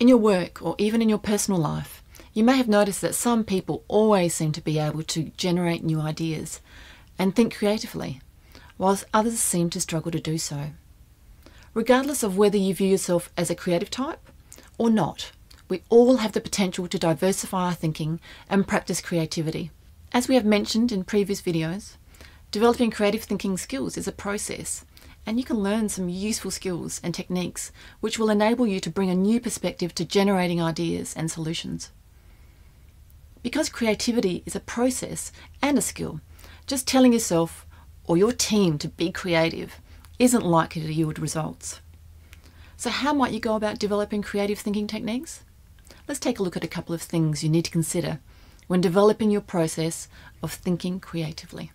In your work or even in your personal life, you may have noticed that some people always seem to be able to generate new ideas and think creatively, whilst others seem to struggle to do so. Regardless of whether you view yourself as a creative type or not, we all have the potential to diversify our thinking and practice creativity. As we have mentioned in previous videos, developing creative thinking skills is a process, and you can learn some useful skills and techniques which will enable you to bring a new perspective to generating ideas and solutions. Because creativity is a process and a skill, just telling yourself or your team to be creative isn't likely to yield results. So how might you go about developing creative thinking techniques? Let's take a look at a couple of things you need to consider when developing your process of thinking creatively.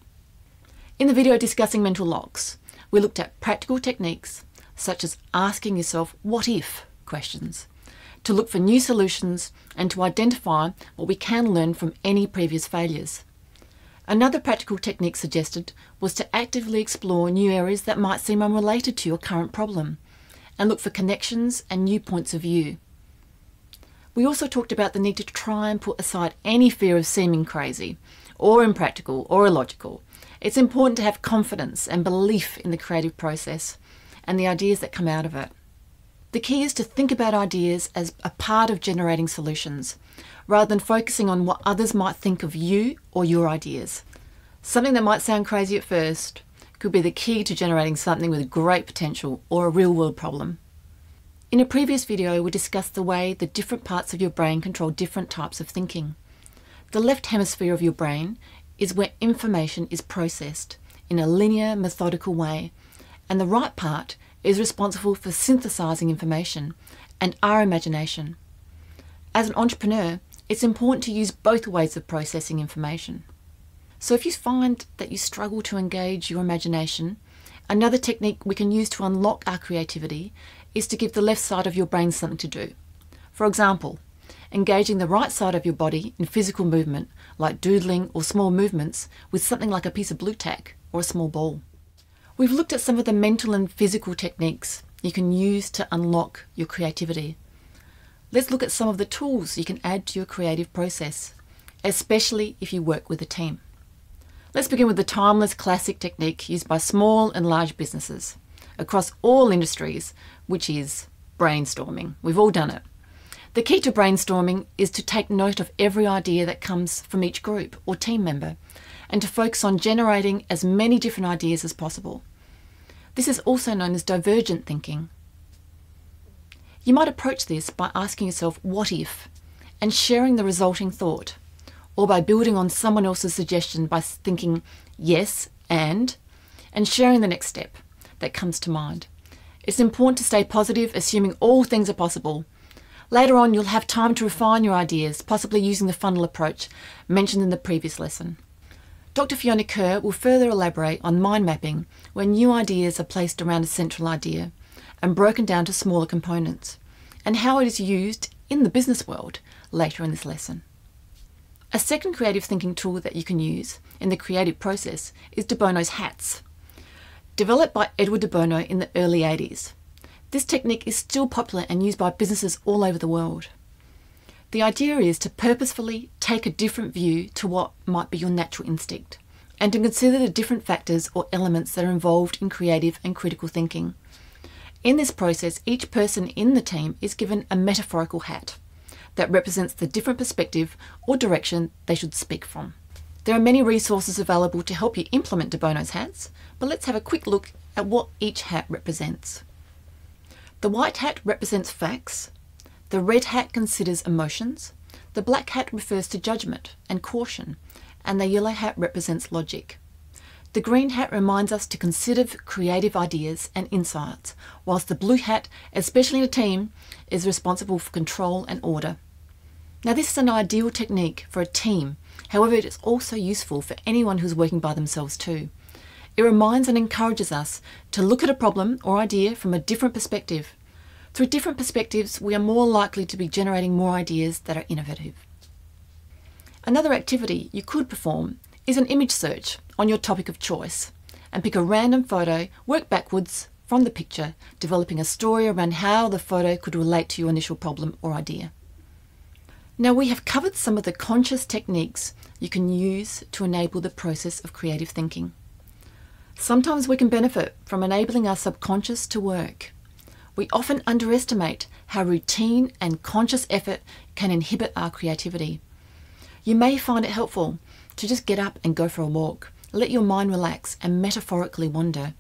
In the video discussing mental locks, we looked at practical techniques such as asking yourself what if questions to look for new solutions and to identify what we can learn from any previous failures. Another practical technique suggested was to actively explore new areas that might seem unrelated to your current problem and look for connections and new points of view. We also talked about the need to try and put aside any fear of seeming crazy or impractical or illogical. It's important to have confidence and belief in the creative process and the ideas that come out of it. The key is to think about ideas as a part of generating solutions, rather than focusing on what others might think of you or your ideas. Something that might sound crazy at first could be the key to generating something with great potential or a real-world problem. In a previous video, we discussed the way the different parts of your brain control different types of thinking. The left hemisphere of your brain is where information is processed in a linear, methodical way, and the right part is responsible for synthesizing information and our imagination. As an entrepreneur, it's important to use both ways of processing information. So if you find that you struggle to engage your imagination, another technique we can use to unlock our creativity is to give the left side of your brain something to do. For example, engaging the right side of your body in physical movement, like doodling or small movements with something like a piece of blue tack or a small ball. We've looked at some of the mental and physical techniques you can use to unlock your creativity. Let's look at some of the tools you can add to your creative process, especially if you work with a team. Let's begin with the timeless classic technique used by small and large businesses across all industries, which is brainstorming. We've all done it. The key to brainstorming is to take note of every idea that comes from each group or team member and to focus on generating as many different ideas as possible. This is also known as divergent thinking. You might approach this by asking yourself, what if, and sharing the resulting thought, or by building on someone else's suggestion by thinking yes and sharing the next step that comes to mind. It's important to stay positive, assuming all things are possible. Later on, you'll have time to refine your ideas, possibly using the funnel approach mentioned in the previous lesson. Dr. Fiona Kerr will further elaborate on mind mapping, where new ideas are placed around a central idea and broken down to smaller components, and how it is used in the business world later in this lesson. A second creative thinking tool that you can use in the creative process is de Bono's hats. Developed by Edward de Bono in the early 80s, this technique is still popular and used by businesses all over the world. The idea is to purposefully take a different view to what might be your natural instinct, and to consider the different factors or elements that are involved in creative and critical thinking. In this process, each person in the team is given a metaphorical hat that represents the different perspective or direction they should speak from. There are many resources available to help you implement de Bono's hats, but let's have a quick look at what each hat represents. The white hat represents facts, the red hat considers emotions, the black hat refers to judgment and caution, and the yellow hat represents logic. The green hat reminds us to consider creative ideas and insights, whilst the blue hat, especially in a team, is responsible for control and order. Now, this is an ideal technique for a team. However, it is also useful for anyone who's working by themselves too. It reminds and encourages us to look at a problem or idea from a different perspective. Through different perspectives, we are more likely to be generating more ideas that are innovative. Another activity you could perform is an image search on your topic of choice and pick a random photo, work backwards from the picture, developing a story around how the photo could relate to your initial problem or idea. Now, we have covered some of the conscious techniques you can use to enable the process of creative thinking. Sometimes we can benefit from enabling our subconscious to work. We often underestimate how routine and conscious effort can inhibit our creativity. You may find it helpful to just get up and go for a walk, let your mind relax and metaphorically wander.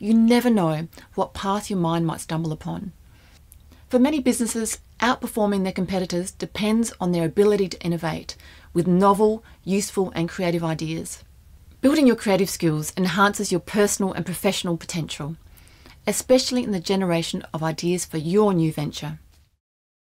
You never know what path your mind might stumble upon. For many businesses, outperforming their competitors depends on their ability to innovate with novel, useful and creative ideas. Building your creative skills enhances your personal and professional potential, especially in the generation of ideas for your new venture.